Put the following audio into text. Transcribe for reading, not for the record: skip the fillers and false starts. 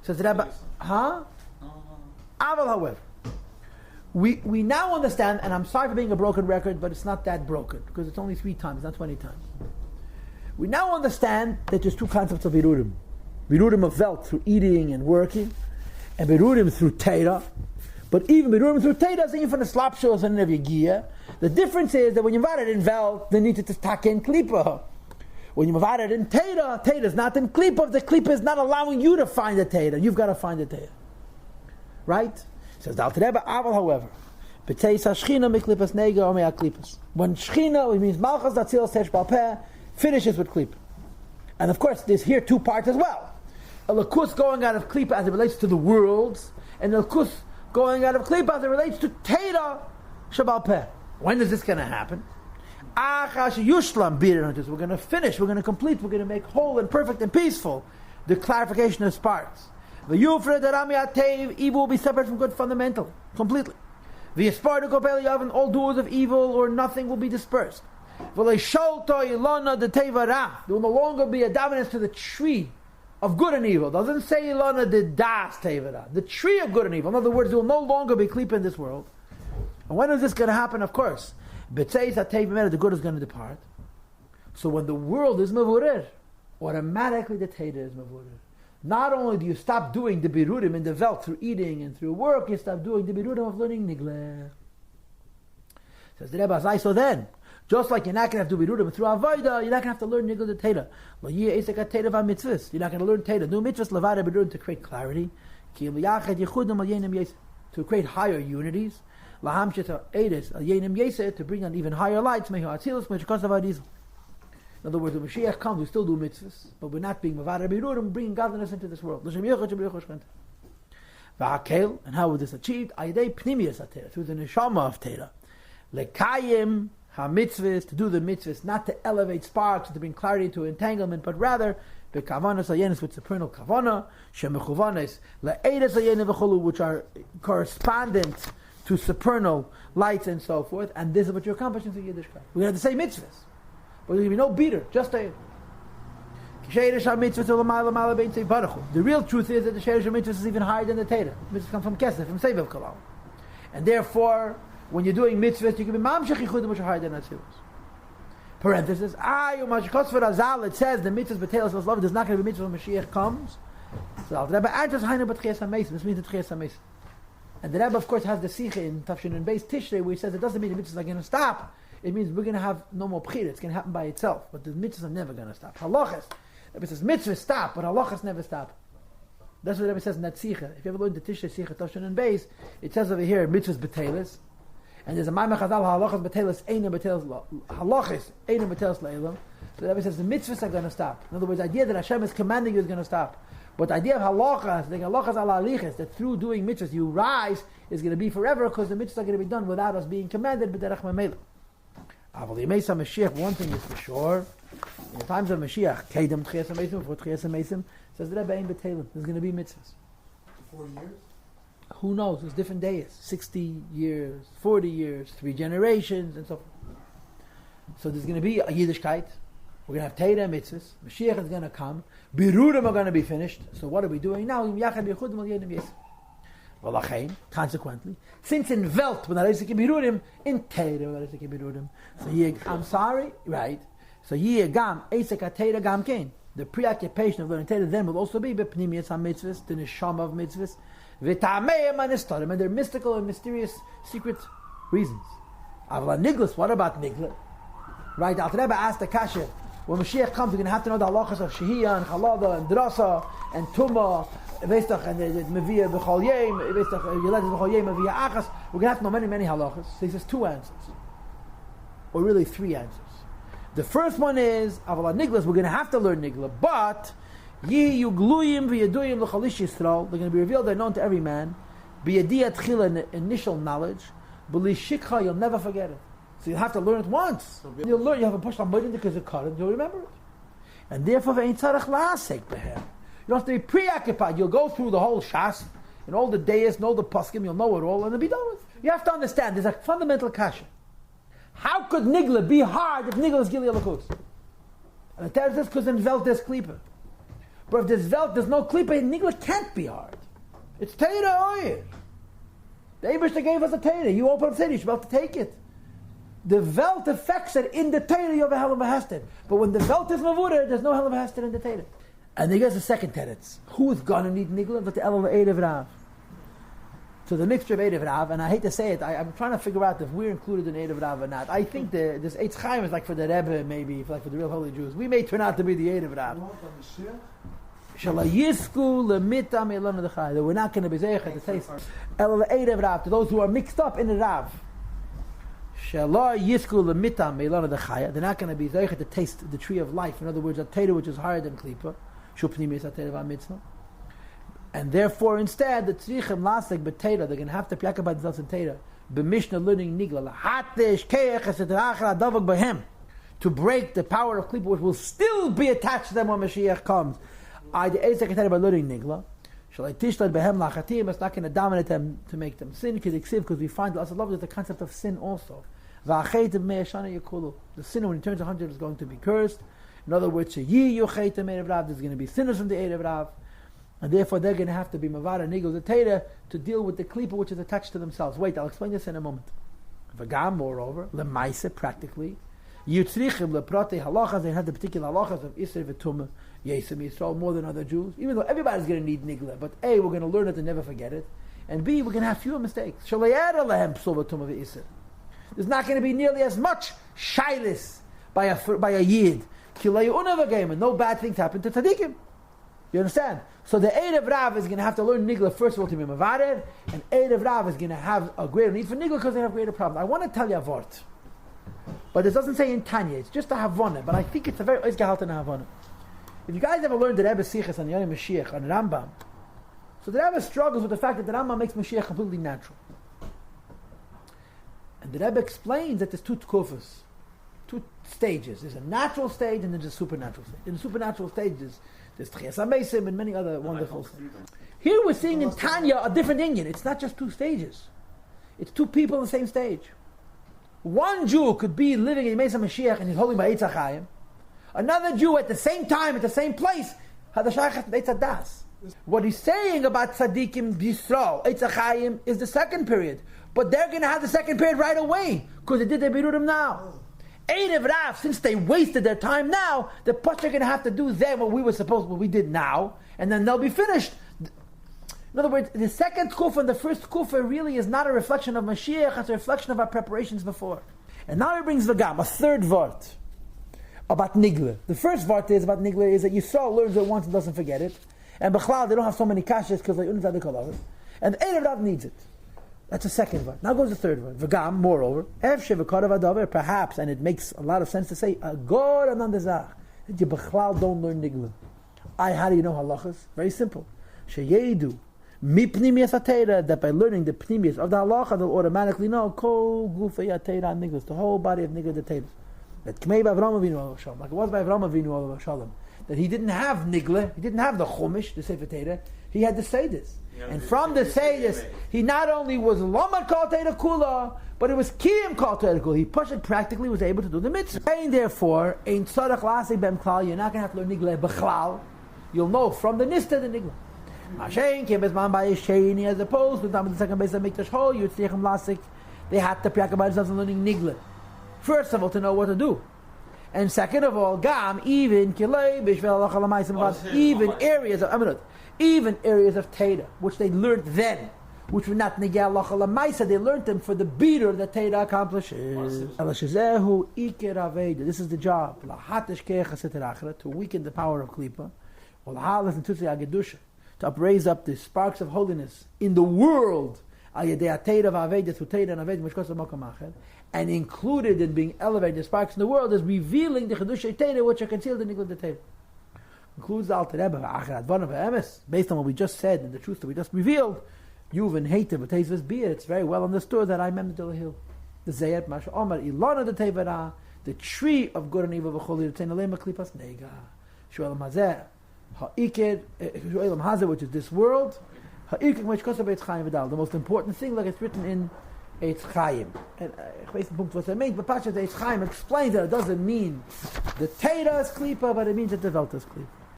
Says the Rebbe, Aval, however, we now understand, and I'm sorry for being a broken record, but it's not that broken, because it's only 3 times, not 20 times. We now understand that there's 2 concepts of Birudim. Birudim of Welt, through eating and working, and Birudim through Teira. But even Birudim through Teira is even from the slapshows and Nevigia. The difference is that when you're invited in Welt, they need to take in Klippa. When you're invited in Teira, Teira is not in Klippa. The Klippa is not allowing you to find the Teira. You've got to find the Teira. Right? Says the Alter Rebbe, Aval, however, when Shechina, which means Malchus Datzil Sesh Balpeh, finishes with Klippa. And of course, there's here 2 parts as well. A Lakus going out of Klippa as it relates to the worlds, and a Lakus going out of Klippa as it relates to Teira Shabalpeh. When is this going to happen? We're going to finish, we're going to complete, we're going to make whole and perfect and peaceful the clarification of parts. Evil will be separate from good fundamentally, completely. All doers of evil or nothing will be dispersed. There will no longer be a dominance to the tree of good and evil. It doesn't say Ilana de das tevara, the tree of good and evil. In other words, there will no longer be klipa in this world. And when is this going to happen? Of course, the good is going to depart. So when the world is mavurir, automatically the Teda is mavurir. Not only do you stop doing the birudim in the Welt through eating and through work, you stop doing the birudim of learning nigleh. Says the Rebbe, so then, just like you're not going to have to do birudim through avodah, you're not going to have to learn nigleh the Teda. You're not going to learn Teda. Do mitzvahs levada birudim to create clarity, to create higher unities, to bring on even higher lights. In other words, when Mashiach comes, we still do mitzvahs, but we're not being mavada birudim, bringing godliness into this world. And how was this achieved? Through the neshama of Teda. Lekayim ha-mitzvahs, to do the mitzvahs, not to elevate sparks, to bring clarity to entanglement, but rather bekavanas ayenis with supernal kavana, shemechuvanes le'edes ayenis v'cholu, which are correspondent to supernal lights and so forth. And this is what you're accomplishing through Yiddishkeit. We're going to have the same mitzvahs. But there's going to be no beater, just a... The real truth is that the Sheirish HaMitzvah is even higher than the Teda. Mitzvahs come from Kesef, from Sevev Kalal. And therefore, when you're doing mitzvahs, you can be Mamshech Yichudim, which are higher than Atzilus. Parenthesis, it says the mitzvahs B'Telas love, there's not going to be mitzvahs when Mashiach comes. So the Rebbe answers, this means the Tchias HaMesim. And the Rebbe, of course, has the Sikha in Tafshin and Beis Tishrei, where he says it doesn't mean the mitzvahs are going to stop. It means we're going to have no more b'chira. It's going to happen by itself. But the mitzvahs are never going to stop. Halachas, the Rebbe says mitzvahs stop, but halachas never stop. That's what the Rebbe says in that Sikha. If you ever learn the Tishrei Sikha, Tafshin and Beis, it says over here, mitzvahs B'Telas. And there's a Maimah Chazal, halachas B'Telas, Eina B'Telas, halachas, Eina B'Telas Le'ilam. So the Rebbe says the mitzvahs are going to stop. In other words, the idea that Hashem is commanding you is going to stop. But the idea of halachas, like halachas ala alichas, that through doing mitzvahs you rise, is going to be forever, because the mitzvahs are going to be done without us being commanded, b'derech mamela. Mashiach, one thing is for sure, in the times of Mashiach, Kedem Tchias HaMesim, before Tchias HaMesim, says the Rebbe Ein B'Telim, there's going to be mitzvahs. 40 years? Who knows? There's different days. 60 years, 40 years, 3 generations, and so forth. So there's going to be a Yiddishkeit. We're going to have Teira mitzvahs. Mashiach is going to come. Birudim are going to be finished. So what are we doing now? Consequently, since in Welt, when Areisik Birudim, in Teira, Areisik Birudim. So I'm sorry, right? So Gam, Eisek HaTeira Gam Kein. The preoccupation of learning Teira then will also be B'pnimiyas HaMitzvahs, the Neshama of mitzvahs, V'tameim HaNistarim, and their mystical and mysterious secret reasons. Avla Niglas, what about Nigla? Right, Alter Rebbe asked the Kasha, when Mashiach comes, we're going to have to know the halachas of Shehiyah and Chalada and Drasa and Tumah, and Meviyah B'chol Yem, Yeledet B'chol Yem, Meviyah Achas. We're going to have to know many, many halachas. So he says 2 answers. Or really 3 answers. The first one is, Avala Niglas, we're going to have to learn Nigla, but Yi Yugluyim V'yaduyim L'chalish Yisrael, they're going to be revealed, they're known to every man. B'yadiyat Chila, initial knowledge. B'li Shikha, you'll never forget it. So you'll have to learn it once. You'll learn, you have a push on button because of current, you'll remember it. And therefore, you don't have to be preoccupied. You'll go through the whole Shas, and all the days, and all the Paskim, you'll know it all, and it'll be done with. You have to understand, there's a fundamental kasha. How could Nigla be hard if Nigla is Gili Alakus? And it tells us because in Welt there's Klipa. But if there's Welt, there's no Klipa, Nigla can't be hard. It's Teira Oyer. The Eibishter gave us a Teira. You open up Teira, you should be able to take it. The Welt affects it in the Teira, you have a hell of a Hester. But when the Welt is Mavura, there's no hell of a Hester in the Teira. And then there's the second teretz. Who's gonna need Nigla? But the El of Erev Rav. So the mixture of Erev Rav, and I hate to say it, I'm trying to figure out if we're included in Erev Rav or not. I think this Eitz Chaim is like for the Rebbe, maybe, like for the real holy Jews. We may turn out to be the Erev Rav. That we're not going to be zeichet to taste El Erev Rav, to those who are mixed up in the Rav. They're not going to be zeichet to taste the tree of life. In other words, a Torah which is higher than Klipa. And therefore, instead, the tzrichim lasik b'teira, they're going to have to piak about themselves in teira. B'mishnah learning nigla to break the power of klipa, which will still be attached to them when Mashiach comes. By learning nigla, it's not going to dominate them to make them sin, because we find lots of love. There's the concept of sin also. The sinner, when he turns 100, is going to be cursed. In other words, there's going to be sinners from the Erev Rav. And therefore, they're going to have to be Mavara Nigel the Teda to deal with the klipa which is attached to themselves. Wait, I'll explain this in a moment. V'gam, moreover, lemaisa, practically, yitzrichim leprate halachas, they have the particular halachas of Isser v'tumah, Yossi Yisrael, more than other Jews. Even though everybody's going to need Nigla, but A, we're going to learn it and never forget it, and B, we're going to have fewer mistakes. Shalayad alehem psul v'tumah v'Isser. There's not going to be nearly as much shailis by a yid. Kilay unavagayim, no bad things happen to tzaddikim. You understand? So the Erev Rav is going to have to learn Nigla first of all to be Mavarer, and Erev Rav is going to have a greater need for Nigla because they have greater problems. I want to tell you a vort, but it doesn't say in Tanya. It's just a Havana, but I think it's a very Oizgehalten Havana. If you guys ever learned the Rebbe Sichas on Yoni Mashiach, on Rambam, so the Rebbe struggles with the fact that the Rambam makes Mashiach completely natural. And the Rebbe explains that there's two tkufas, two stages. There's a natural stage and there's a supernatural stage. In the supernatural stages, there's Tchias HaMeisim and many other wonderful things. Here we're seeing in Tanya a different Indian. It's not just two stages. It's two people on the same stage. One Jew could be living in Mesa Mashiach and he's holding by Eitz HaChaim. Another Jew at the same time, at the same place, had the Shaychat Eitz HaDas. What he's saying about Tzaddikim Yisrael, Eitz HaChaim, is the second period. But they're going to have the second period right away because they did their Birurim now. Erev Rav, since they wasted their time now, the Pasha are going to have to do then what we did now, and then they'll be finished. In other words, the second kufa and the first kufa really is not a reflection of Mashiach, it's a reflection of our preparations before. And now he brings V'gam, a third vart, about Nigla. The first vart is about Nigla is that Yisrael learns it once and doesn't forget it, and B'chlal, they don't have so many kashas because they unzad the kolav, and Erev Rav needs it. That's the second one. Now goes the third one. V'gam, moreover, perhaps, and it makes a lot of sense to say, Agor anandazach, that you b'chlal don't learn Nigla. How do you know halachas? Very simple. Sheyedu, mi pnimiyas ha-teira, that by learning the pnimiyas of the halacha, they'll automatically know, kol gufei ha-teira Niglas, the whole body of Nigla, the teira. That k'mei b'Avraham Avinu alav shalom, like it was by Avraham Avinu alav shalom, that he didn't have Nigla, he didn't have the chumash, the sefer teira, he had the Seydis. And from the Seydis, he not only was Lomad Kol Teira Kula, but it was Kiyim Kol Teira Kula. He practically was able to do the mitzvah. Saying therefore, Ein Tzarech Lasik Bem Klal, you're not going to have to learn Nigla B'chlal. You'll know from the Nista the Nigla. Mashen Kim Bezman Bayesheni, as opposed to the second base of Mikdash Ho, Yitzrichim Lasik, they had to piak about themselves and learning Nigla. First of all, to know what to do. And second of all, Gam, even Kilei, Bishvel Alachalamaisim, even areas of Teda, which they learned then, which were not Negeh Alacha Lamaisa, they learned them for the beater that Teda accomplishes. This is the job, to weaken the power of Klipa, to upraise up the sparks of holiness in the world, and included in being elevated, the sparks in the world is revealing the Chedushay Teda, which are concealed in Nigla Teda. Includes the Alter Rebbe, based on what we just said and the truth that we just revealed, Yuvan Hated, but Tezvah's beer, it's very well understood that I remember the hill. The Zayat Masha Omar, Ilana the Tevara, the tree of good and evil, V'choli, the Tenalema Klipas Nega, Shuelam Hazeh, Ha'iked, Shuelam Hazeh, which is this world, Ha'iked, which goes about Eitz Chaim V'dal, the most important thing, like it's written in Eitz Chaim. And ich weiß nicht, was meint, but Pasha Eitz Chaim explains that it doesn't mean the Teira is Klipa, but it means that the Welt is Klipa.